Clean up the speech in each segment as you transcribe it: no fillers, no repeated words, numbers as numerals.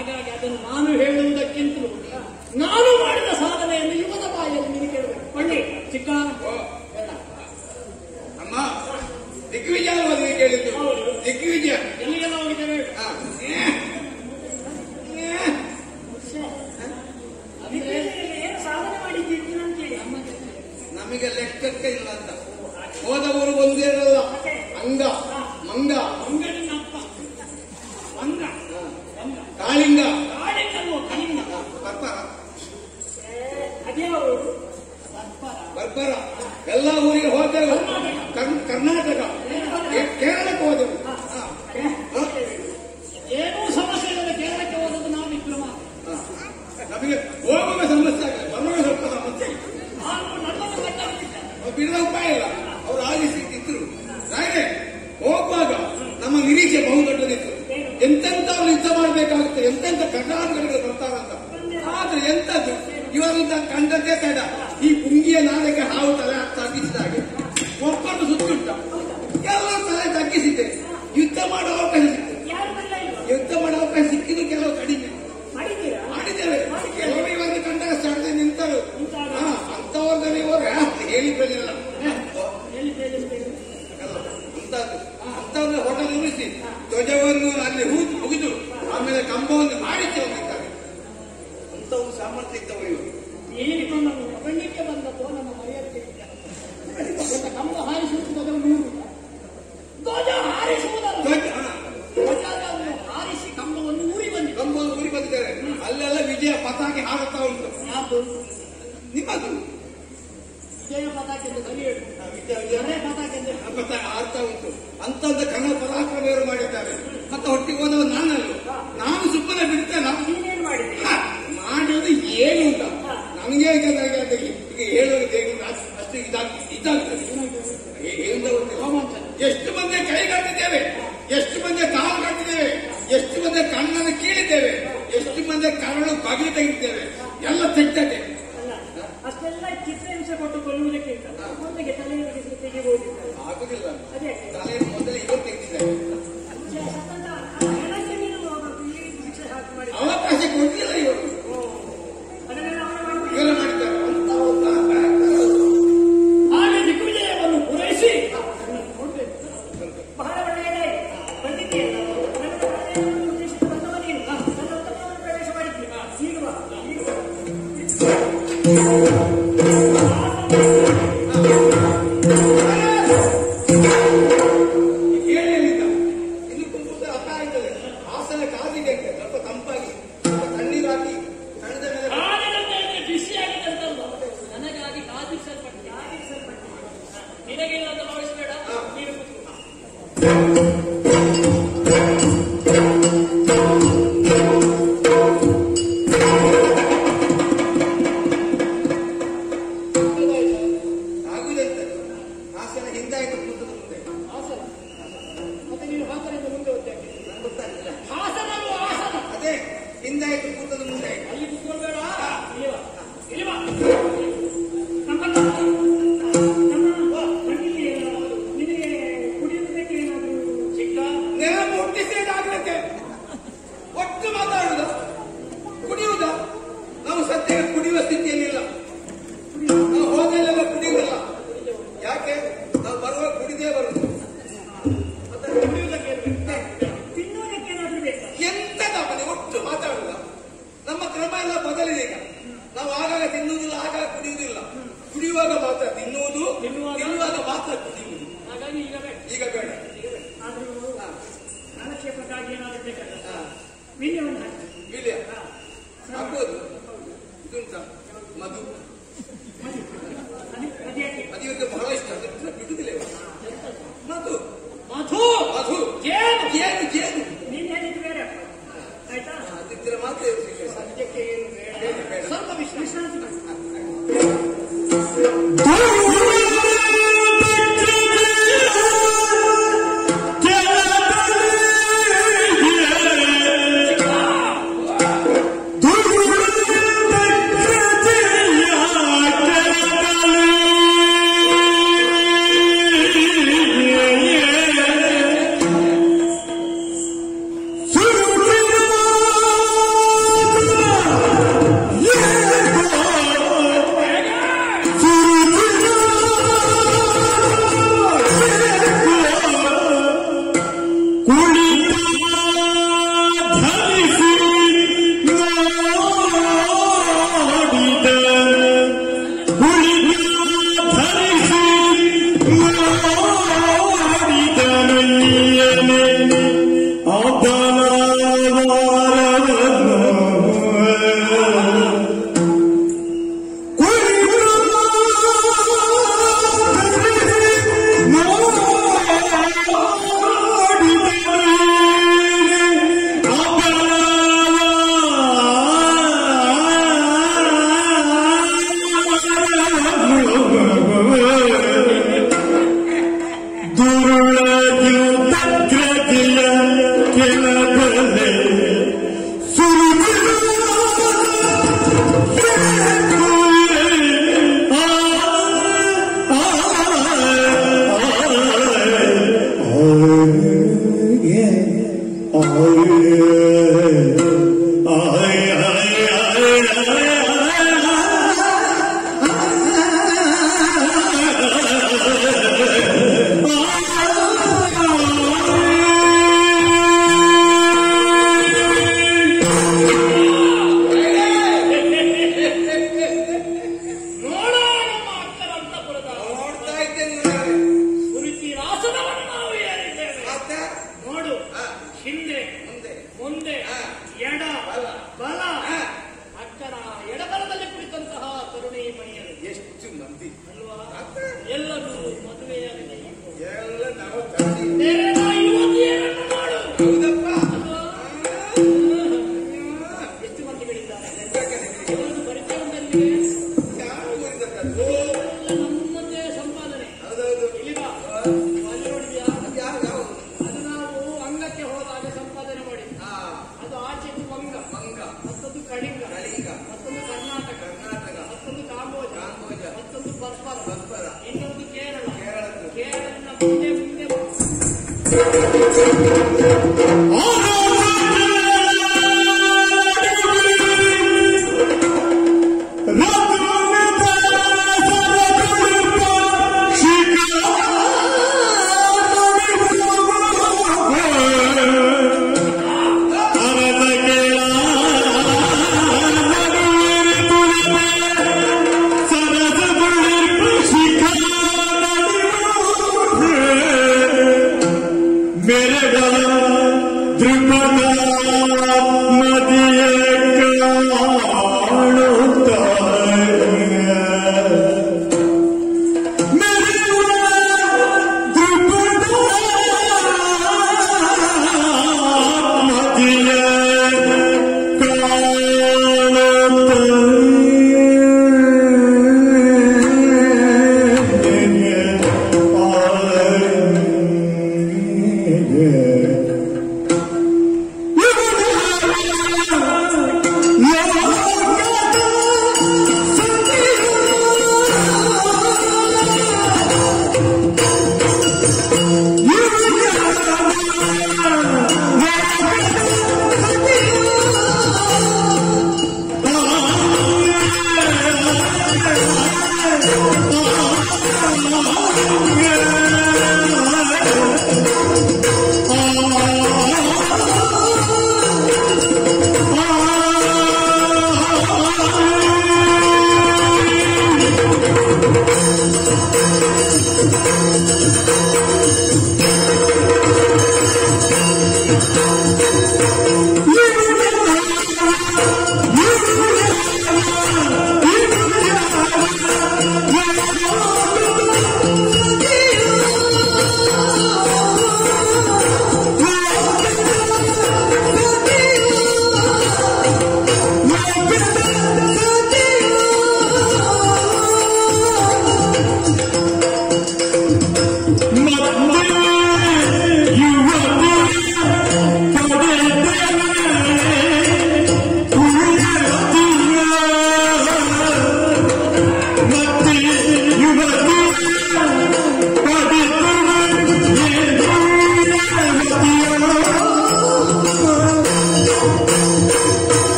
ಹಾಗಾಗಿ ಅದನ್ನು ನಾನು ಹೇಳುವುದಕ್ಕಿಂತಲೂ ನಾನು ಮಾಡಿದ ಸಾಧನೆಯನ್ನು ಇವನ ಬಾಯಲ್ಲಿ ನೀನು ಕೇಳಬೇಕು. ಒಳ್ಳೆ ಚಿಕ್ಕ ಅಮ್ಮ ದಿಗ್ವಿಜಯ ಮದುವೆ ಕೇಳಿದ್ದು. ದಿಗ್ವಿಜಯ ಎಲ್ಲಿಗೆಲ್ಲ ಹೋಗಿದ್ದೇವೆ? ಏನು ಸಾಧನೆ ಮಾಡಿದ್ದೀರಿ ಅಂತೇಳಿ ನಮಗೆ ಲೆಕ್ಕಕ್ಕೆ ಇಲ್ಲ ಅಂತ. ಹೋದವರು ಒಂದೇ ಇರಲ್ಲ. ಅಂಗ ಮಂಗ ಮಂಗನಿನ ಅಪ್ಪ ಮಂಗ ಕಾಳಿಂಗ ಕಾಳಿಂಗಲ್ವೋ ಕಲಿಂಗ ಬರ್ಬರ ಅದೇವರು ಬರ್ಬರ ಎಲ್ಲ ಊರಿಗೆ ಹೋದೆವು. ಕರ್ನಾಟಕ ಕೇರಳಕ್ಕೆ ಹೋದೆವು. ಏನೂ ಸಮಸ್ಯೆ ಇಲ್ಲದೆ ಕೇರಳಕ್ಕೆ ಹೋದದ್ದು ನಾವು ವಿಕ್ರಮ. ನಮಗೆ ಹೋಗುವ ಸಮಸ್ಯೆ ಆಗಲ್ಲ, ಬರುವಾಗ ಸ್ವಲ್ಪ ಸಮಸ್ಯೆ ಇಲ್ಲ. ಬಿಡುವ ಉಪಾಯ ಇಲ್ಲ. ಅವರು ಆಲಿಸಿ ಇದ್ರು ಹಾಗೆ ಹೋಗುವಾಗ ನಮ್ಮ ನಿರೀಕ್ಷೆ ಬಹುದೊಡ್ಡದಿತ್ತು. ಎಂತೆಂಥವ್ರು ಯುದ್ಧ ಮಾಡಬೇಕಾಗುತ್ತೆ, ಎಂತೆಂಥ ಕರ್ನಾಟಕಗಳು ಬರ್ತಾರಂತ. ಆದ್ರೆ ಎಂತದ್ದು ಇವರಿಂದ ಕಂಡದ್ದೇ ತಡ. ಈ ಪುಂಗಿಯ ನಾಳೆಗೆ ಹಾವು ತಲೆ ತಗ್ಗಿಸಿದಾಗೆ ಒಬ್ಬರು ಸುತ್ತುಂಟ ಕೆಲವು ತಲೆ ತಗ್ಗಿಸಿದೆ. ಯುದ್ಧ ಮಾಡೋ ಅವಕಾಶ ಸಿಕ್ಕಿದೆ. ಯುದ್ಧ ಮಾಡೋ ಅವಕಾಶ ಸಿಕ್ಕಿದ್ದು ಕೆಲವು ಕಡಿಮೆ ಮಾಡಿದ್ದೇವೆ. ಕೆಲವರು ಇವರಿಗೆ ಕಂಡಾಗ ಸಡದೆ ನಿಂತರು. ಅಂತವ್ರದಲ್ಲಿ ಇವರು ಹೇಳಿ ಬೆಳೆಯಲ್ಲ. ಅಂತವ್ರನ್ನ ಹೋಟೆಲ್ ಉಳಿಸಿ ಧ್ವಜವನ್ನು ಅಲ್ಲಿ ಮುಗಿದು ಆಮೇಲೆ ಕಂಬವನ್ನು ಮಾಡಿಸಿ ಹೋಗಿದ್ದಾರೆ. ಅಂತವರು ಸಾಮರ್ಥ್ಯ ಇದ್ದವರು ಇವರು. ಪ್ರಪಂಚಕ್ಕೆ ಬಂದದ್ದು ನಮ್ಮ ಮರ್ಯಾದೆ. ಕಂಬ ಹಾರಿಸುವುದು ಧ್ವಜ ಹಾರಿಸುವುದನ್ನು ಹಾರಿಸಿ ಕಂಬವನ್ನು ಊರಿ ಬಂದಿದ್ದಾರೆ. ಅಲ್ಲೆಲ್ಲ ವಿಜಯ ಪತಾಕೆ ಹಾರುತ್ತಾ ಉಂಟು. ನಿಮ್ಮದು ವಿಜಯ ಪತಾಕೆ ಎಂದು ಕಲಿಯಲು ಪತಾಕೆ ಹಾರ್ತಾ ಉಂಟು. ಅಂತಂದ ಕನ್ನಡ ಪರಾಕ್ರಮರು ಮಾಡಿದ್ದಾರೆ. ಮತ್ತೆ ಒಟ್ಟಿಗೆ ಹೋದವ ನಾನಲ್ಲ. ನಾನು ಸುಮ್ಮನೆ ಬಿಡ್ತೇನೆ. ಮಾಡೋದು ಏನು ಇಲ್ಲ. ನಮಗೆ ಈಗ ಹೇಳೋದು ಅಷ್ಟು ಇದಾಗ್ತದೆ. ಎಷ್ಟು ಮಂದಿ ಕೈ ಕಟ್ಟಿದ್ದೇವೆ, ಎಷ್ಟು ಮಂದಿ ಕಾಲು ಕಟ್ಟಿದ್ದೇವೆ, ಎಷ್ಟು ಮಂದಿ ಕಣ್ಣನ್ನು ಕೀಳಿದ್ದೇವೆ, ಎಷ್ಟು ಮಂದಿ ಕರಳು ಬಗೆ ತೆಗಿದ್ದೇವೆ. ಎಲ್ಲ ತೆಗ್ತದೆ. ಅಷ್ಟೆಲ್ಲ ಚಿತ್ರಹಿಂಸೆ ಕೊಟ್ಟು ಕೊಲ್ಲುವುದಕ್ಕೆ ಮೊದಲಿಗೆ ತಲೆಗೆ ತೆಗೆಯಬಹುದಿಲ್ಲ. ಆಗುದಿಲ್ಲ. ತಲೆ ಮೊದಲು ಇವರು ತೆಗೆದಿದ್ದಾರೆ. ಅವಕಾಶ ಕೊಟ್ಟಿಲ್ಲ ಇವರು. ಇವರು ಮಾಡಿದ್ದಾರೆ. ಹಾಗೆ ದಿಗ್ವಿಜಯವನ್ನು ಪೂರೈಸಿ ಬಹಳ ಒಳ್ಳೆಯದೇ ಬಂದಿದ್ದೀಯಲ್ಲ. ಉದ್ದೇಶಿತ ಬಂದವ ನೀನು ನನ್ನ ಉತ್ತಮವನ್ನು ಪ್ರವೇಶ ಮಾಡಿದ್ವಿ. ಇನ್ನು ತುಂಬ ಅರ್ಥ ಆಗ್ತದೆ. ಹಾಸನ ಕಾದಿದೆ ಅಂತ ಸ್ವಲ್ಪ ತಂಪಾಗಿ ಸ್ವಲ್ಪ ತಣ್ಣೀರು ಹಾಕಿ ಸಣ್ಣದ ಮೇಲೆ ಬಿಸಿಯಾಗಿದ್ದಂತಲ್ಲ ನನಗಾಗಿ ಕಾದಿರಿಸಲ್ಪಟ್ಟು ನಿನಗಿಲ್ಲ ಅಂತ ಭಾವಿಸಬೇಡ. ಆಗುದಂತೆ. ಹಾಸನ ಹಿಂದಾಯ್ತು ಕೂತದ ಮುಂದೆ. ಹಾಸನ ಮತ್ತೆ ನೀನು ಹಾಸನದಿಂದ ಮುಂದೆ ಹೋಗ್ತೇನೆ. ಗೊತ್ತಾಗಿಲ್ಲ. ಹಾಸನಲ್ಲೂ ಹಾಸನ ಅದೇ ಹಿಂದಾಯ್ತು ಕೂತದ ಮುಂದೆ. ಅಲ್ಲಿ ಕೂತ್ಕೊಳ್ಬೇಡ. ಇಳಿವಾ ನಿನಗೆ ಕುಡಿಯುವುದಕ್ಕೆ ಏನಾದರೂ ಚಿಕ್ಕ ನೆನಪು ಹುಟ್ಟಿಸಿದಾಗಲಕ್ಕೆ ಒಟ್ಟು ಮಾತಾಡುದ ಕುಡಿಯುವುದ. ನಾವು ಸದ್ಯ ಕುಡಿಯುವ ಸ್ಥಿತಿಯಲ್ಲಿಲ್ಲ. ನಾವು ಹೋದಲ್ಲೆಲ್ಲ ಕುಡಿಯುವುದಿಲ್ಲ. ಯಾಕೆ ನಾವು ಬರುವ ಕುಡಿದೇ ಬರುವುದು. ಮತ್ತೆ ಕುಡಿಯುವುದಕ್ಕೆ ತಿನ್ನುವುದಕ್ಕೆ ಏನಾದರೂ ಬೇಕಾ? ಎಂತದ ಮನೆ ಒಟ್ಟು ಮಾತಾಡುದ. ನಮ್ಮ ಕ್ರಮ ಎಲ್ಲ ಬದಲಿದೆ ಈಗ. ನಾವು ಆಗಾಗ ತಿನ್ನುವುದಿಲ್ಲ, ಆಗಾಗ ಕುಡಿಯುವುದಿಲ್ಲ. ಕುಡಿಯುವಾಗ ಮಾತ್ರ ತಿನ್ನುವುದು, ತಿನ್ನುವಾಗ ಮಾತ್ರ ಕುಡಿಯುವುದು. ಹಾಗಾಗಿ ಈಗ ಬೇಡ. ಆದರೂ ಕಾಲಕ್ಷೇಪಕ್ಕಾಗಿ ಏನಾದರೂ ಬೇಕಲ್ಲ. ವೀರ್ಯವನ್ನು ಹಾಕಿ ವೀರ್ಯ ಹಾಕುವುದು ಇದುಂಟ. ಮಧು ಅದಿವಕ್ಕೆ ಬಹಳ ಇಷ್ಟ. ಬಿಡುದಿಲ್ಲ ಮಧು ಮಧು ಮಧು ಜೇನು ಜೇನು ಜೇನು ನೀನು ಹೇಳಿದ್ದು ಬೇರೆ ಆಯ್ತಾ. ಅದಿದ್ರೆ ಮಾತ್ರ ಸದ್ಯಕ್ಕೆ ಏನು ಬೇಡ. ಸ್ವಲ್ಪ ವಿಶ್ರಾಂತಿ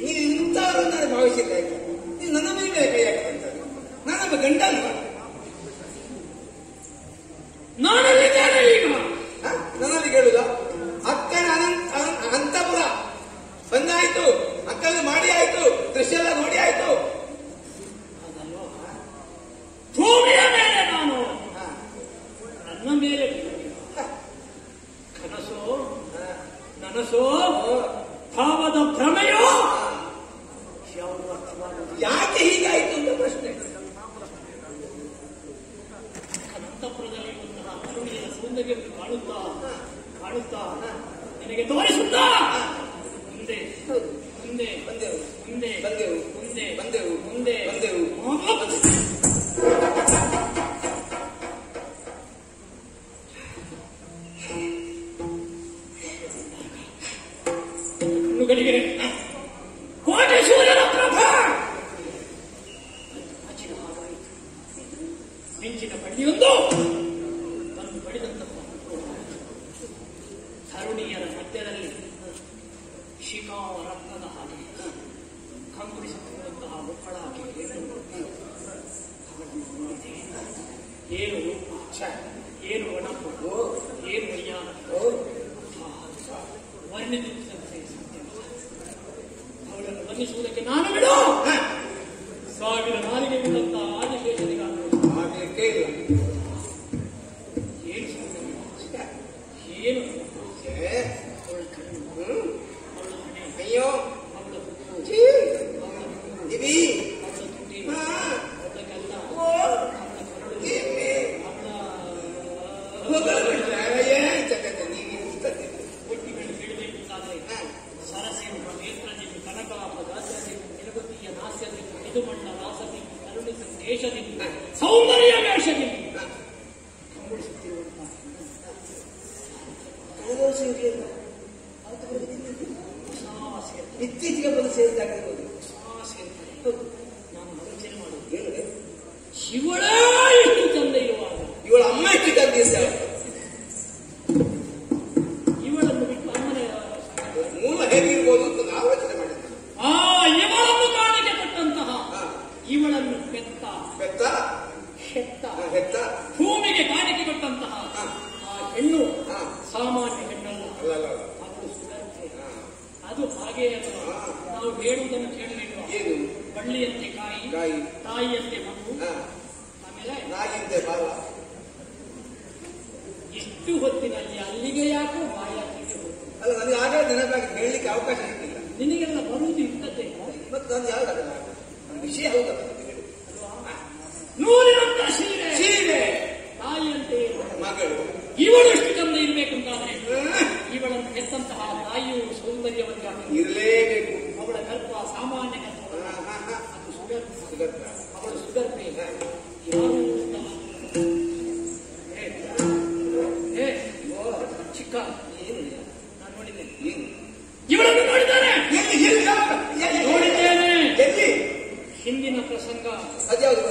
ನೀವು ಇಂಥವ್ರನ್ನ ನಾನು ಭಾವಿಸಿಲ್ಲ. ನೀವು ನನ್ನ ಮೇಲೆ ಕೈ ಹಾಕಿದಂತ ನಾನೊಬ್ಬ ಗಂಡ ಅಲ್ವಾ? ನಾನಲ್ಲಿದ್ದೇನೆ ಈಗ. ನನ್ನಲ್ಲಿ ಕೇಳುದ ಅಕ್ಕನ ಅಂತಪುರ ಬಂದಾಯ್ತು, ಅಕ್ಕನ ಮಾಡಿ ಆಯ್ತು, ದೃಶ್ಯ ಎಲ್ಲ ನೋಡಿ ಆಯ್ತು. ಭೂಮಿಯ ಮೇಲೆ ನಾನು ನನ್ನ ಮೇಲೆ ಕನಸೋ ನನಸೋ ಭಾವದ ಭ್ರಮೆಯೋ ಯಾವುದು ಅರ್ಥವಾಗುವುದು? ಯಾಕೆ ಹೀಗಾಯ್ತು ಅಂತ ಪ್ರಶ್ನೆ. ಅಂತಃಪುರದಲ್ಲಿ ಇರುವಂತಹ ಕರುಣಿಯ ಸೌಂದರ್ಯವನ್ನು ಕಾಣುತ್ತಾ ಕಾಣುತ್ತಾ ನಿನಗೆ ತೋರಿಸುತ್ತಾ ಮುಂದೆ ಮುಂದೆ ಬಂದೆವು ಮುಂದೆ ಬಂದೆವು ಮುಂದೆ ಬಂದೆವು ಮುಂದೆ ಬಂದೆವು. ಕಣ್ಣುಗಳಿಗೆ ಕೋಟಿ ಸೂರ್ಯನ ಪ್ರಭಾ ಆಚಿನ ಹಾಗಾಯಿತು. ಮಿಂಚಿನ ಬಳ್ಳಿಯೊಂದು ಬಂದು ಬಡಿದಂತಹ ತರುಣಿಯರ ಮಧ್ಯದಲ್ಲಿ ಶಿಖಾರತ್ನದ ಹಾಗೆ ಕಂಗೊಳಿಸುತ್ತಿರುವಂತಹ ಒಕ್ಕಳಾಗಿ ಅವಳನ್ನು ನೋಡಿದೆ. ಏನು ರೂಪ, ಏನು ಒಣಪು, ಏನು ವಯ್ಯಾನ, ವರ್ಣಿಸುವಂತೆ ಸತ್ಯ. ಅವಳನ್ನು ವರ್ಣಿಸುವುದಕ್ಕೆ ನಾನು ಬಿಡು. ಸಾವಿರ ನಾಲಿಗೆ ಬಿಟ್ಟಂತ ಆದಿಶೇಷನಿಗಾಗಲೇ ಏನು ಸೌಂದರ್ಯ, ಏನು ಅವಳ ಕಣ್ಣು, ಅವಳ ಹಣೆ, ಅಯ್ಯೋ ಅವಳ ಹುಟ್ಟು, ಅವಳ ದಿವಿ ಅವಳ ತುಟಿ, ಹಾ. ಅವಳ ಗಲ್ಲ, ಓ ಅವಳ ಕರಳು, ಎಮ್ಮೆ ಅವಳ ಒಟ್ಟಿಗಳು ಹೇಳಬೇಕಾದರೆ ಸರಸೆಂಬ ನೇತ್ರದಿಂದ ಕನಕಾಪ ಗಾತ್ರದಿಂದ ನಿಲಗುತ್ತಿಯ ನಾಸ್ಯದಿಂದ ಮಿದುಮಣ್ಣ ರಾಸದಿಂದ ಕರುಣಿ ಸಂದೇಶದಿಂದ ಸೌಂದರ್ಯ ವೇಷದಿಂದ ಕಂಗೊಳಿಸುತ್ತಿರುವಂತಹ ಇತ್ತೀಚೆಗೆ ಬಂದು ಸೇರಿದಾಗ ಸೇರ್ತಾರೆ. ನಾನು ಆಲೋಚನೆ ಮಾಡುವುದು ಹೇಳಿದೆ, ಶಿವಳೇ ಎಷ್ಟು ಚಂದ ಇರುವಾಗ ಇವಳ ಅಮ್ಮ ಎಷ್ಟು ಚಂದ ಇವಳನ್ನು ಬಿಟ್ಟು ಅಮ್ಮನ ಮೂಲ ಹೇಗಿರ್ಬೋದು ಅಂತ ನಾವು ಯೋಚನೆ ಮಾಡಿದ್ದೆ. ಇವಳನ್ನು ಕಾಣಿಕೆ ಕೊಟ್ಟಂತಹ ಇವಳನ್ನು ಹೆತ್ತ ಭೂಮಿಗೆ ಕಾಣಿಕೆ ಕೊಟ್ಟಂತಹ ಆ ಹೆಣ್ಣು ಸಾಮಾನ್ಯ ಹೆಣ್ಣಲ್ಲ, ಅವಳು ಸುಧರ್ತೆ. ಅದು ಹಾಗೆ ಅಲ್ವಾ? ನಾವು ಹೇಳುವುದನ್ನು ಕೇಳಲಿಲ್ವ? ಬಳ್ಳಿಯಂತೆ ಕಾಯಿ, ತಾಯಿಯಂತೆ ಮಗು, ಆಮೇಲೆ ನಾಯಿಯಂತೆ ಬಾಲ. ಇಷ್ಟು ಹೊತ್ತಿನಲ್ಲಿ ಅಲ್ಲಿಗೆ ಯಾಕೋ ಬಾಯಾಟಿಗೆ ಹೋಗ್ತದೆ. ಅಲ್ಲ, ನನಗೆ ಆಗ ನೆನಪಾಗಿ ಹೇಳಲಿಕ್ಕೆ ಅವಕಾಶ ಸಿಕ್ಕಿಲ್ಲ. ನಿನಗೆಲ್ಲ ಬರುವುದು ಇಂಥದ್ದೇ ಮತ್ತು ನಾನು ಯಾವ್ದಾಗಲ್ಲ ವಿಷಯ ಹೌದಲ್ಲ ನೂರಿನಂತ ಸೀರೆ ಸೀರೆ ತಾಯಿಯಂತೆ ಮಗಳು. ಇವಳು ಎಷ್ಟು ಚಂದ ಇರಬೇಕಂತಾದ್ರೆ ಇವಳನ್ನು ಹೆತ್ತಂತಹ ತಾಯಿಯು ಸೌಂದರ್ಯವಂತ ಇರಲೇಬೇಕು. ಅವಳ ಗರ್ಭ ಸಾಮಾನ್ಯ ಗರ್ಭ, ಅದು ಸುಗರ್ಭ. ಅವಳು ಸುಗರ್ಭೆ ಯಾರು ಚಿಕ್ಕ ನಾನು ನೋಡಿದ್ದೇನೆ. ಇವಳನ್ನು ನೋಡಿದ್ದೇನೆ, ನೋಡಿದ್ದೇನೆ. ಎಲ್ಲಿ ಹಿಂದಿನ ಪ್ರಸಂಗ ಅದ್ಯಾವುದು